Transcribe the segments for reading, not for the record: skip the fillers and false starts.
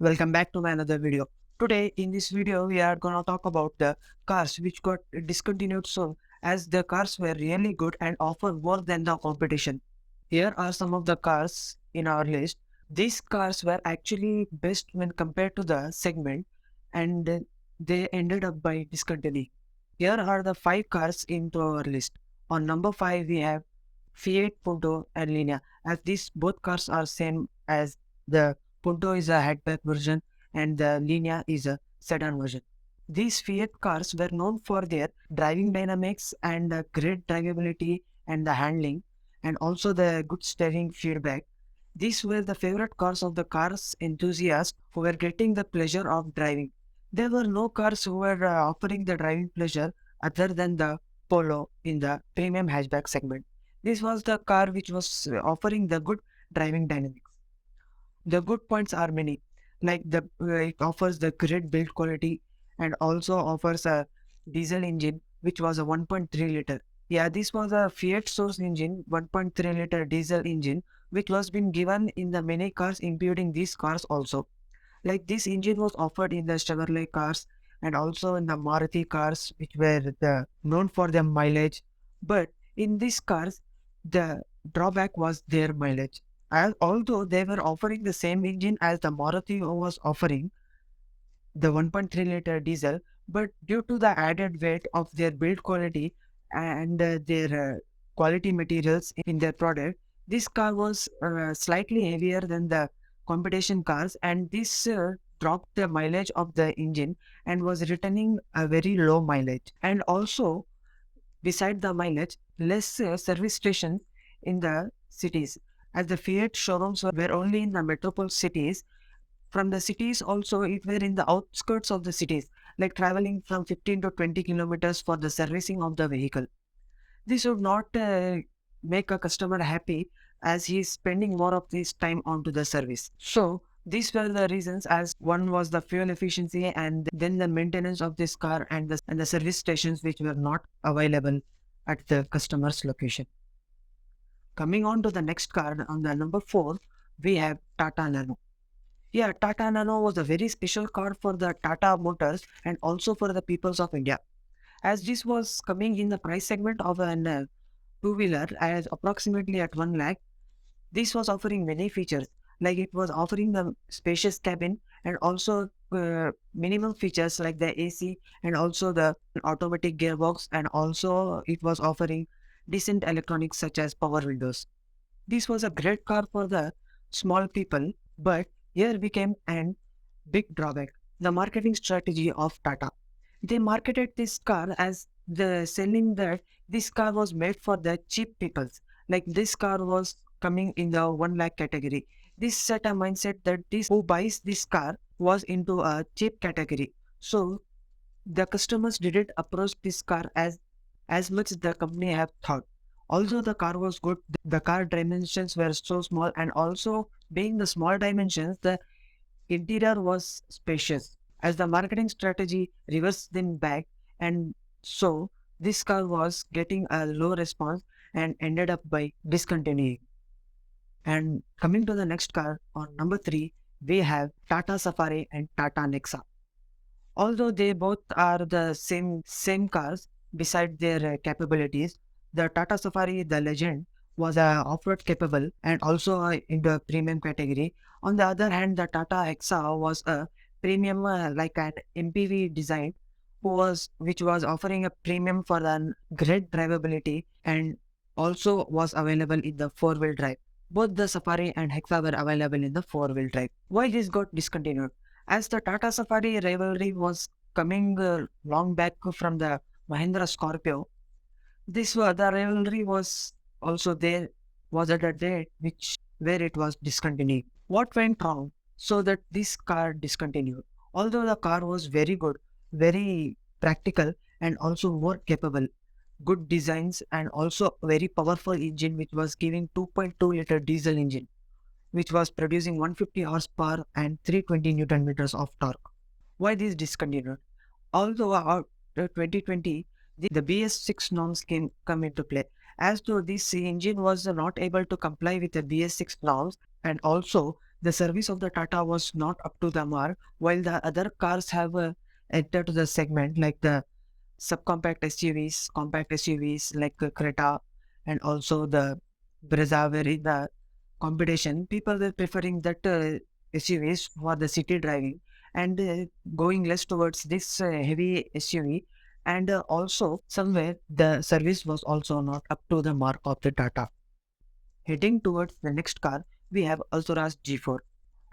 Welcome back to my another video. Today in this video we are gonna talk about the cars which got discontinued soon, as the cars were really good and offer more than the competition. Here are some of the cars in our list. These cars were actually best when compared to the segment, and they ended up by discontinuing. Here are the 5 cars into our list. On number 5 we have Fiat Punto and Linea, as these both cars are same, as the Punto is a hatchback version and the Linea is a sedan version. These Fiat cars were known for their driving dynamics and the great drivability and the handling, and also the good steering feedback. These were the favorite cars of the cars enthusiasts who were getting the pleasure of driving. There were no cars who were offering the driving pleasure other than the Polo in the premium hatchback segment. This was the car which was offering the good driving dynamics. The good points are many, like it offers the great build quality and also offers a diesel engine which was a 1.3 liter. Yeah, this was a Fiat source engine, 1.3 liter diesel engine, which was been given in the many cars, including these cars also. Like this engine was offered in the Chevrolet cars and also in the Maruti cars, which were known for their mileage. But in these cars, the drawback was their mileage. As, although they were offering the same engine as the Maruti was offering, the 1.3 liter diesel, but due to the added weight of their build quality and their quality materials in their product, this car was slightly heavier than the competition cars, and this dropped the mileage of the engine and was returning a very low mileage. And also, beside the mileage, less service stations in the cities, as the Fiat showrooms were only in the metropole cities. From the cities also, it were in the outskirts of the cities, like traveling from 15 to 20 kilometers for the servicing of the vehicle. This would not make a customer happy, as he is spending more of his time onto the service. So these were the reasons, as one was the fuel efficiency and then the maintenance of this car and the service stations which were not available at the customer's location. Coming on to the next car, on the number 4, we have Tata Nano. Yeah, Tata Nano was a very special car for the Tata Motors and also for the peoples of India, as this was coming in the price segment of an two-wheeler as approximately at 1 lakh. This was offering many features, like it was offering the spacious cabin and also minimum features like the AC and also the automatic gearbox, and also it was offering decent electronics such as power windows. This was a great car for the small people, but here became an big drawback: the marketing strategy of Tata. They marketed this car as the selling that this car was made for the cheap peoples. Like this car was coming in the 1 lakh category. This set a mindset that this who buys this car was into a cheap category. So the customers didn't approach this car as much the company have thought. Although the car was good, the car dimensions were so small, and also being the small dimensions, the interior was spacious, as the marketing strategy reversed them back, and so this car was getting a low response and ended up by discontinuing. And coming to the next car, on number 3, we have Tata Safari and Tata Nexa. Although they both are the same cars, beside their capabilities, the Tata Safari, the legend, was off-road capable and also in the premium category. On the other hand, the Tata Hexa was a premium, like an MPV design, which was offering a premium for the great drivability and also was available in the four-wheel drive. Both the Safari and Hexa were available in the four-wheel drive. Why this got discontinued? As the Tata Safari rivalry was coming long back from the Mahindra Scorpio, the rivalry was also there, was at a date which where it was discontinued. What went wrong so that this car discontinued? Although the car was very good, very practical, and also more capable, good designs, and also very powerful engine which was giving 2.2 liter diesel engine, which was producing 150 horsepower and 320 newton meters of torque. Why this discontinued? Although after 2020, the BS6 norms came come into play. As though this engine was not able to comply with the BS6 norms, and also The service of the Tata was not up to the mark, while the other cars have entered the segment like the subcompact SUVs, compact SUVs like Creta, and also the Brezza were in the competition. People were preferring that SUVs for the city driving and going less towards this heavy SUV. And also somewhere the service was also not up to the mark of the Tata. Heading towards the next car, we have Alturas G4.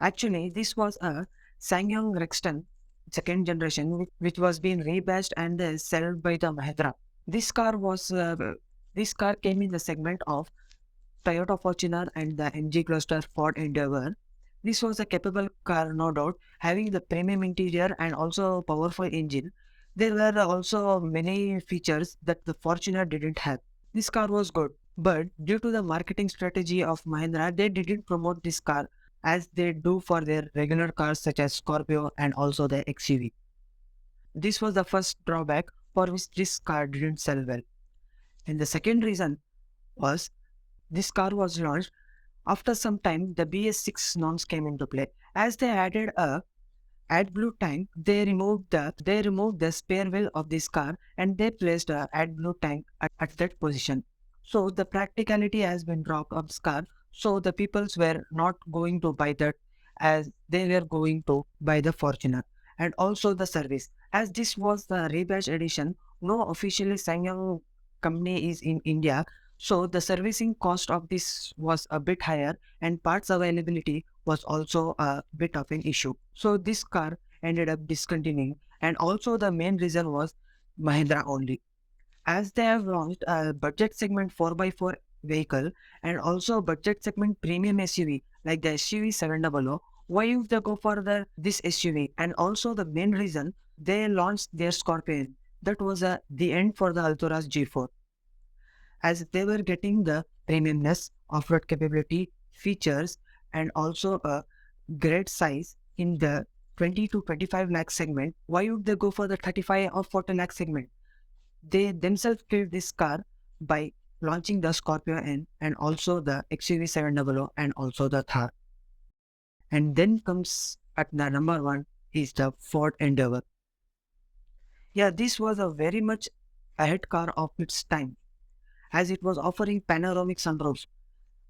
Actually, this was a Sangyong Rexton second generation which was being rebadged and sold by the Mahindra. This car was this car came in the segment of Toyota Fortuner and the MG cluster Ford Endeavour. This was a capable car, no doubt, having the premium interior and also powerful engine. There were also many features that the Fortuner didn't have. This car was good, but due to the marketing strategy of Mahindra, they didn't promote this car as they do for their regular cars such as Scorpio and also the XUV. This was the first drawback for which this car didn't sell well. And the second reason was this car was launched after some time the BS6 norms came into play. As they added a AdBlue tank, they removed the spare wheel of this car and they placed a AdBlue tank at that position. So the practicality has been dropped of this car. So the peoples were not going to buy that as they were going to buy the Fortuner. And also the service. As this was the rebadge edition, no officially Sangyong company is in India. So the servicing cost of this was a bit higher and parts availability was also a bit of an issue. So this car ended up discontinuing, and also the main reason was Mahindra only. As they have launched a budget segment 4x4 vehicle and also budget segment premium SUV like the SUV 700, why would they go for this SUV? And also the main reason they launched their Scorpion. That was the end for the Alturas G4 as they were getting the premiumness, off-road capability, features, and also a great size in the 20 to 25 lakh segment. Why would they go for the 35 or 40 lakh segment? They themselves killed this car by launching the Scorpio N and also the XUV 700 and also the Thar. And then comes at the number one is the Ford Endeavour. Yeah, this was a very much ahead car of its time as it was offering panoramic sunroofs,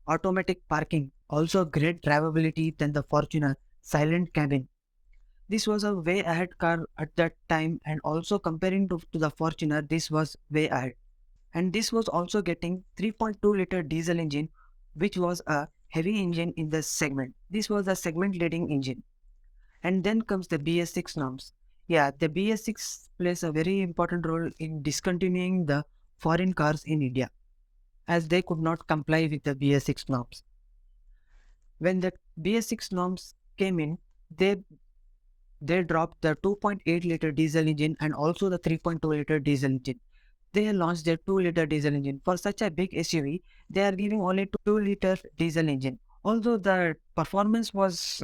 automatic parking, also great drivability than the Fortuner, silent cabin. This was a way ahead car at that time and also comparing to the Fortuner, this was way ahead. And this was also getting 3.2 liter diesel engine, which was a heavy engine in the segment. This was a segment leading engine. And then comes the BS6 norms. Yeah, the BS6 plays a very important role in discontinuing the foreign cars in India as they could not comply with the BS6 norms. When the BS6 norms came in, they they dropped the 2.8 liter diesel engine and also the 3.2 liter diesel engine. They launched their 2 liter diesel engine. For such a big SUV, they are giving only 2 liter diesel engine. Although the performance was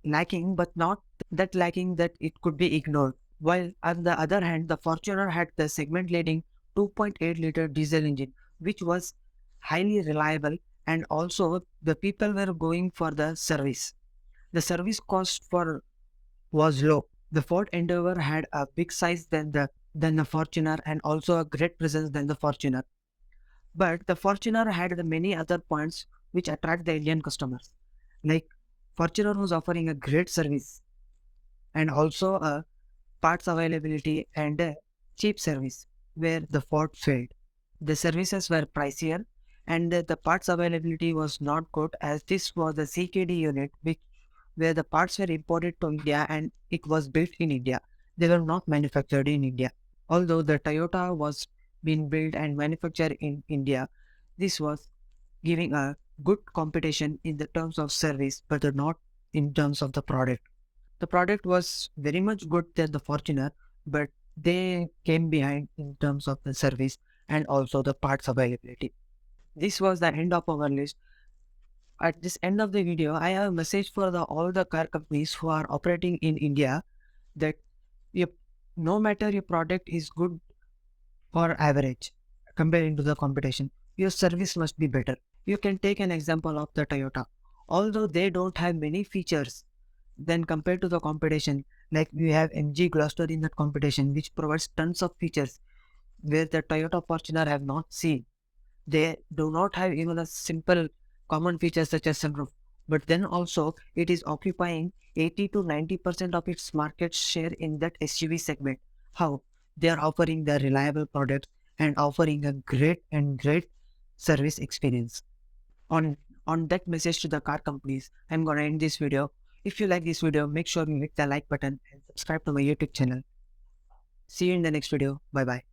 lacking, but not that lacking that it could be ignored. While on the other hand, the Fortuner had the segment leading 2.8 liter diesel engine, which was highly reliable and also the people were going for the service. The service cost for was low. The Ford Endeavour had a big size than the Fortuner and also a great presence than the Fortuner. But the Fortuner had the many other points which attract the Indian customers. Like Fortuner was offering a great service and also a parts availability and a cheap service where the Ford failed. The services were pricier and the parts availability was not good as this was the CKD unit which where the parts were imported to India and it was built in India. They were not manufactured in India. Although the Toyota was being built and manufactured in India, this was giving a good competition in the terms of service, but not in terms of the product. The product was very much good than the Fortuner, but they came behind in terms of the service and also the parts availability. This was the end of our list. At this end of the video, I have a message for all the car companies who are operating in India that your, no matter your product is good or average comparing to the competition, your service must be better. You can take an example of the Toyota. although they don't have many features then compared to the competition. Like we have MG Gloster in that competition, which provides tons of features where the Toyota Fortuner have not seen. They do not have even the simple common features such as sunroof. But then also it is occupying 80 to 90% of its market share in that SUV segment. How? They are offering the reliable products and offering a great service experience. On that message to the car companies, I'm gonna end this video. If you like this video, make sure you hit the like button and subscribe to my YouTube channel. See you in the next video. Bye bye.